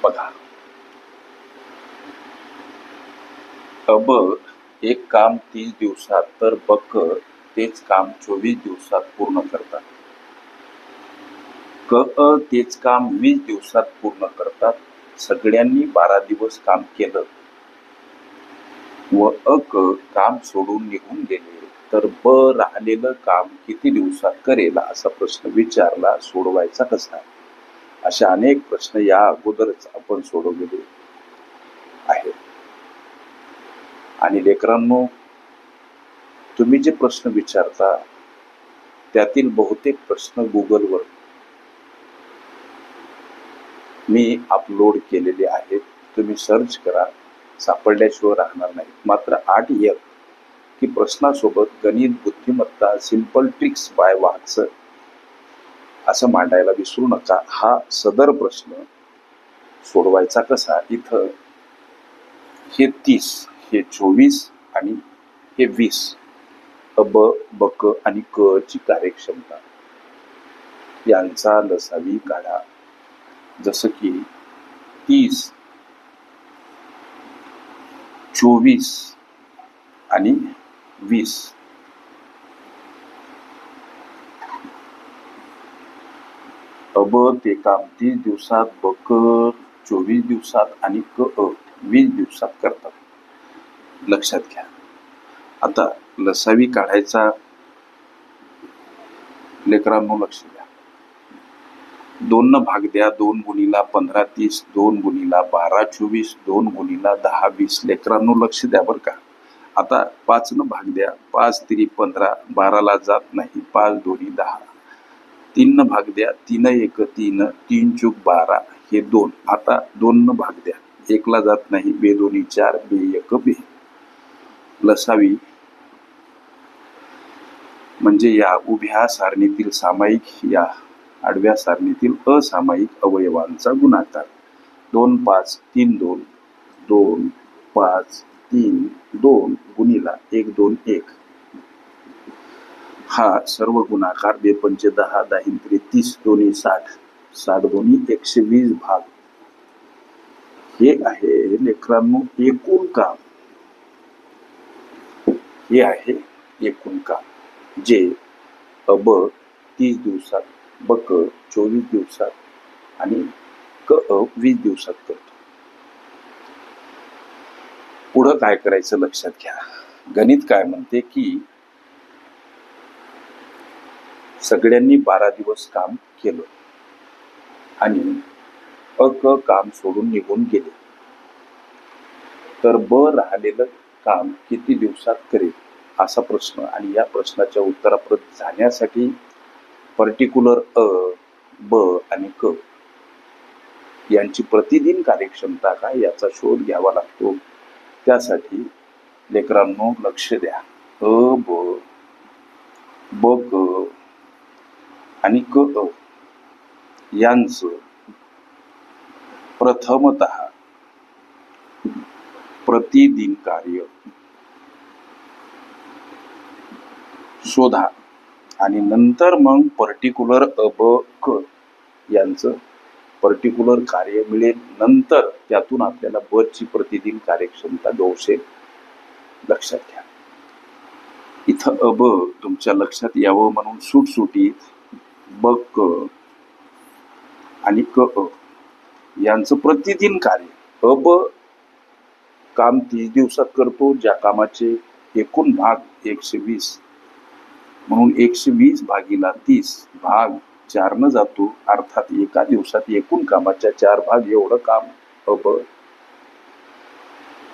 बघा, अब एक काम 30 दिवसात तर बक तेच काम 24 दिवसात पूर्ण करतात. तेच काम 20 दिवसात पूर्ण करतात. सगळ्यांनी 12 दिवस काम केलं व काम सोडून निघून गेले तर ब राहिलेलं काम किती दिवसात करेल असा प्रश्न विचारला. सोडवायचा कसा? अशा अनेक प्रश्न या अगोदरच आपण सोडवलेले आहेत. आणि लेकरांनो, तुम्ही जे प्रश्न विचारता त्यातील बहुतेक प्रश्न गुगलवर मी अपलोड केलेले आहेत. तुम्ही सर्च करा, सापडल्याशिवाय राहणार नाही. मात्र 8 की प्रश्नासोबत गणित, बुद्धिमत्ता, सिंपल ट्रिक्स बाय वाक्स असं मांडायला विसरू नका. हा सदर प्रश्न सोडवायचा कसा? इथं हे 30, हे 24 आणि हे 20 अब, बक आणि क ची कार्यक्षमता यांचा लसावी काढा. जसं की 30, 24 आणि 20. अब ते काम 30 दिवसात, बक 24 दिवसात आणि क 20 दिवसात करतात. लक्षात घ्या. आता लसावी काढायचा लेकरांनो, लक्ष द्या. 2 न भाग द्या. 2 गुणिला 15 30, 2 गुणिला 12 24, 2 गुणिला 10 20. लेकरांनो लक्ष द्या बरं का. आता 5 न भाग द्या. 5 3 15, 12 ला जात नाही. 5 2 10. 3 न भाग द्या. 3 1 3, 3 चूक 12, हे 2. आता 2 न भाग द्या. 1 ला जात नाही. 2 2 4, 2 1 2. लसावी म्हणजे या उभ्या सारणीतील सामायिक या आडव्या सारणीतील असामायिक अवयवांचा गुणाकार. 2 5 3 2, 2 5 3 2 गुणिला 1 2 1. हा सर्व गुणाकार 2 पंचे 10, 10 3 30, 2 60, 60 2 120 भाग. हे आहे लेकरांनो एकूण काम. हे आहे एकूण काम जे अब 30 दिवसात, बक 24 दिवसात आणि क 20 दिवसात करतो. पुढं काय करायचं लक्षात घ्या. गणित काय म्हणते की सगळ्यांनी 12 दिवस काम केलं आणि काम सोडून निघून गेले तर ब राहिलेलं काम किती दिवसात करेल असा प्रश्न. आणि या प्रश्नाच्या उत्तरापर्यंत जाण्यासाठी पर्टिक्युलर ब आणि क यांची प्रतिदिन कार्यक्षमता काय याचा शोध घ्यावा लागतो. त्यासाठी लेकरांनो लक्ष द्या. ब क आणि क यांचं प्रथमतः प्रतिदिन कार्य शोधा आणि नंतर मग पर्टिक्युलर अब क यांचं पर्टिक्युलर कार्य मिळेल. नंतर त्यातून आपल्याला ब ची प्रतिदिन कार्यक्षमता गवसेल. लक्षात घ्या. इथं अब तुमच्या लक्षात यावं म्हणून सुटसुटीत ब क आणि क यांचं प्रतिदिन कार्य. अब काम 30 दिवसात करतो, ज्या कामाचे एकूण भाग 120 म्हणून 120 भागीला 30 भाग 4 न जातो. अर्थात एका दिवसात एकूण कामाच्या 4 भाग एवढं काम अब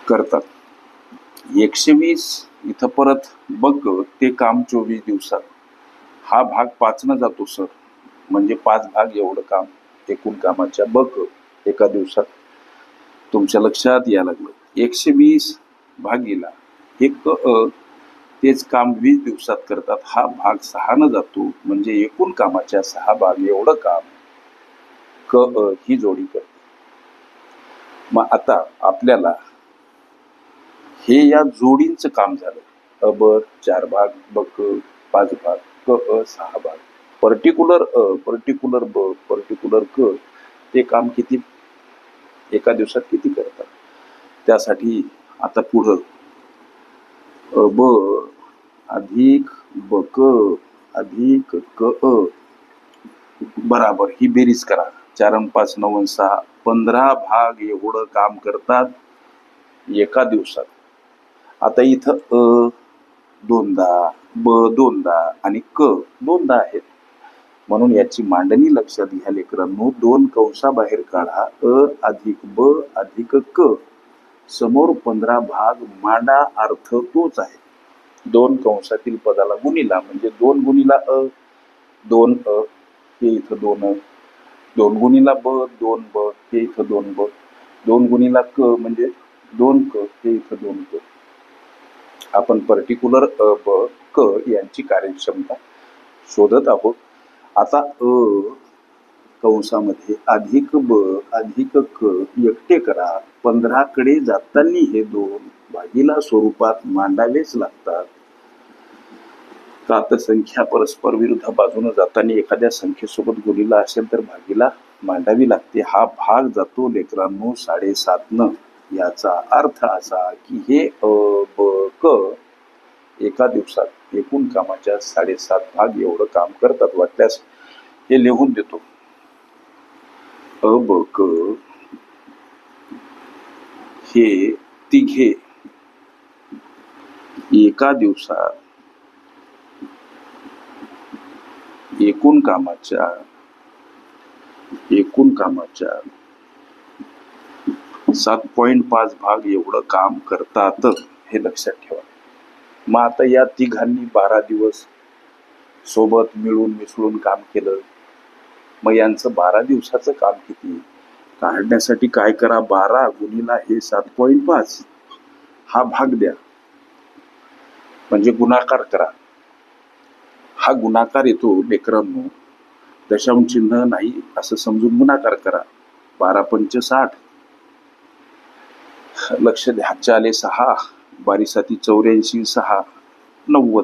करतात. 120 इथं परत बक ते काम 24 दिवसात. हा भाग 5 न जातो सर, म्हणजे 5 भाग एवढं काम एकूण कामाच्या बक एका दिवसात. तुमच्या लक्षात यायला लागलं. 120 भागीला एक तेच काम 20 दिवसात करतात. हा भाग 6 न जातो, म्हणजे एकूण कामाच्या 6 भाग एवढं काम क ही जोडी करते. मग आता आपल्याला हे या जोडींचं काम झालं. अब 4 भाग, बक 5 भाग, क 6 भाग. पर्टिक्युलर ब, पर्टिक्युलर क ते काम किती एका दिवसात किती करतात. त्यासाठी आता पुढं ब अधिक बक अधिक क बराबर ही बेरीज करा. 4 आणि 5 9 आणि 6 15 भाग एवढं काम करतात एका दिवसात. आता इथं दोनदा, ब दोनदा आणि क दोनदा आहेत, म्हणून याची मांडणी लक्षात घ्या लेकरांनो. 2 कंसाबाहेर काढा. अधिक ब अधिक क समोर 15 भाग मांडा. अर्थ तोच आहे. 2 कंसातील पदाला गुणिला म्हणजे 2 गुणिला 2 हे इथं 2 2 गुणिला ब 2 ब हे इथं 2 ब 2 गुणिला क म्हणजे 2 क हे इथं 2 क. आपण पर्टिक्युलर ब क यांची कार्यक्षमता शोधत आहोत. आता कंसामध्ये अधिक ब अधिक क एकटे करा. 15 कडे जाताना हे 2 भागीला स्वरूपात मांडावेच लागतात. का संख्या परस्पर विरुद्ध बाजूने जाताना एखाद्या संख्येसोबत गुणिला असेल तर भागीला मांडावी लागते. हा भाग जातो लेकरांनो 7.5 न. याचा अर्थ असा की हे ब क एका दिवसात एकूण कामाच्या 7.5 भाग एवढं काम करतात. वाटल्यास हे लिहून देतो. ब क हे तिघे एका दिवसात एकूण कामाच्या 7.5 भाग एवढं काम करतात. हे लक्षात ठेवा. मग आता या तिघांनी 12 दिवस सोबत मिळून मिसळून काम केलं. मग यांचं 12 दिवसाचं काम किती काढण्यासाठी काय करा. 12 गुणिला हे 7.5 हा भाग द्या म्हणजे गुणाकार करा. हा गुणाकार येतो लेकरांनो. दशांश चिन्ह नाही असं समजून गुणाकार करा. 12 पंच 60. लक्ष द्या. 4 6 12 7 84 6 90.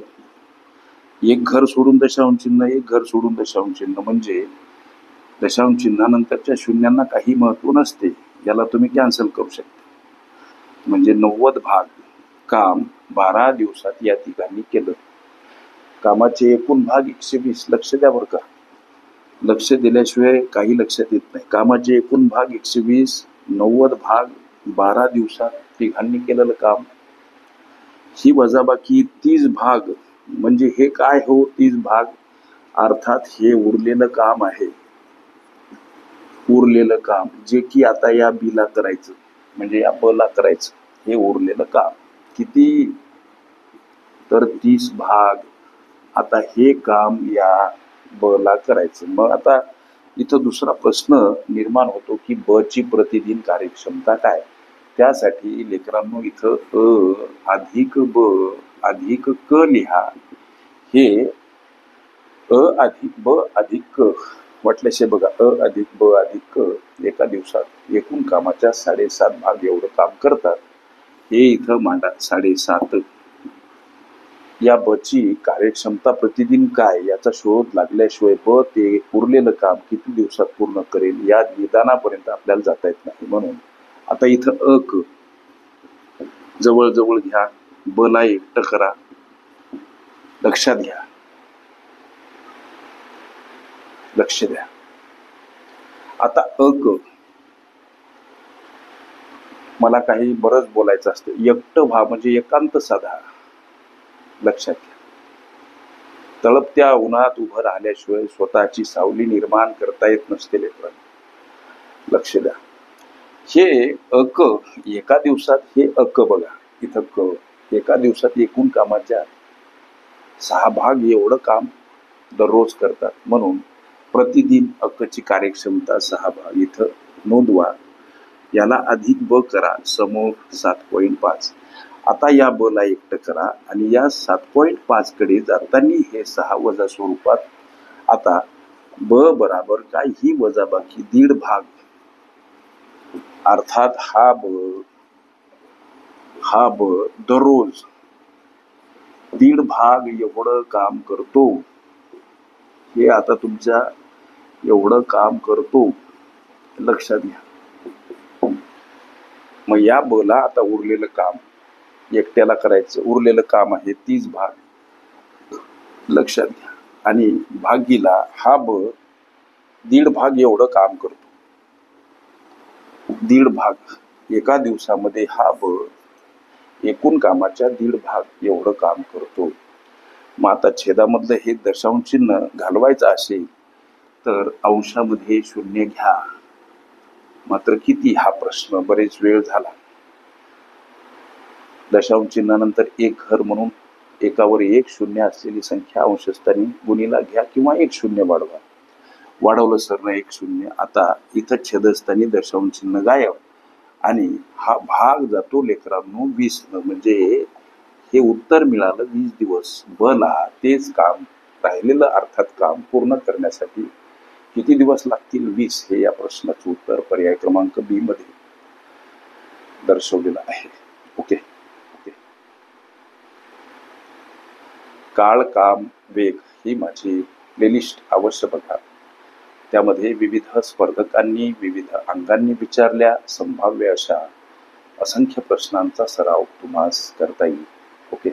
एक घर सोडून दशांश चिन्ह, एक घर सोडून दशांश चिन्ह म्हणजे दशांश चिन्हानंतरच्या शून्यांना काही महत्व नसते. याला तुम्ही कॅन्सल करू शकता. म्हणजे 90 भाग काम 12 दिवसात या तिघांनी केलं. कामाचे एकूण भाग 120. लक्ष द्या बरं का. लक्ष दिल्याशिवाय काही लक्षात येत नाही. कामाचे एकूण भाग 120. 90 भाग 12 दिवसात तिघांनी केलेलं काम. ही वजाबाकी 30 भाग म्हणजे हे काय हो 30 भाग अर्थात हे उरलेलं काम आहे. उरलेलं काम जे की आता या बीला करायचं म्हणजे या ब ला करायचं. हे उरलेलं काम किती तर 30 भाग. आता हे काम या ब ला करायचं. मग आता इथं दुसरा प्रश्न निर्माण होतो की ब ची प्रतिदिन कार्यक्षमता काय. त्यासाठी लेकरांनो इथं अधिक ब अधिक क लिहा. हे अधिक ब अधिक क वाटल्याशे बघा. अधिक ब अधिक क एका दिवसात एकूण कामाच्या 7.5 भाग एवढं काम करतात. हे इथं मांडा. 7.5 या ब ची कार्यक्षमता प्रतिदिन काय याचा शोध लागल्याशिवाय ब ते उरलेलं काम किती दिवसात पूर्ण करेल या निदानापर्यंत आपल्याला जाता येत नाही. म्हणून आता इथं क जवळ जवळ घ्या. ब ला एकटं करा. लक्षात घ्या. लक्ष द्या. आता क मला काही बरंच बोलायचं असतं. एकटं व्हा म्हणजे एकांत साधा. लक्षात घ्या. तळपत्या उन्हात उभं राहिल्याशिवाय स्वतःची सावली निर्माण करता येत नसते लेकरांनो. लक्ष द्या. हे क एका दिवसात हे क बघा. इथं क एका दिवसात एकूण कामाच्या 6 भाग एवढं काम दररोज करतात. म्हणून प्रतिदिन ची कार्यक्षमता 6 भाग इथं नोंदवा. याला अधिक ब करा. समोर 7.5. आता या ब ला एकटं करा आणि या 7.5 कडे जाताना हे 6 वजा स्वरूपात. आता ब बराबर काय ही वजाबाकी 1.5 भाग. अर्थात हा ब दररोज 1.5 भाग एवढं काम करतो. हे आता तुमच्या एवढं काम करतो. लक्षात घ्या. मग या ब ला आता उरलेलं काम एकट्याला करायचं उरलेलं काम आहे 30 भाग लक्षात घ्या. आणि भागीला हा ब 1.5 भाग एवढं काम करतो. 1.5 भाग एका दिवसामध्ये हा ब एकूण कामाच्या 1.5 भाग एवढं काम करतो. मग आता छेदामधलं हे दशांश चिन्ह घालवायचं असेल तर अंशामध्ये 0 घ्या. मात्र किती हा प्रश्न बरेच वेळ झाला. दशांश चिन्हानंतर एक घर म्हणून एकावर 1 शून्य असलेली संख्या अंशस्थानी गुणीला घ्या किंवा 1 शून्य वाढवा. वाढवलं सरनं 1 शून्य. आता इथं छेदस्थानी दशांश चिन्ह गायब आणि हा भाग जातो लेकरांनो 20 न. म्हणजे हे उत्तर मिळालं 20 दिवस. ब ला तेच काम राहिलेलं अर्थात काम पूर्ण करण्यासाठी किती दिवस लागतील 20. हे या प्रश्नाचं उत्तर पर्याय क्रमांक बी मध्ये दर्शवलेलं आहे. ओके. काळ काम वेग ही माझी प्लेलिस्ट अवश्य बघा. त्यामध्ये विविध स्पर्धकांनी विविध अंगांनी विचारल्या संभाव्य अशा असंख्य प्रश्नांचा सराव तुम्हास करता येईल. ओके.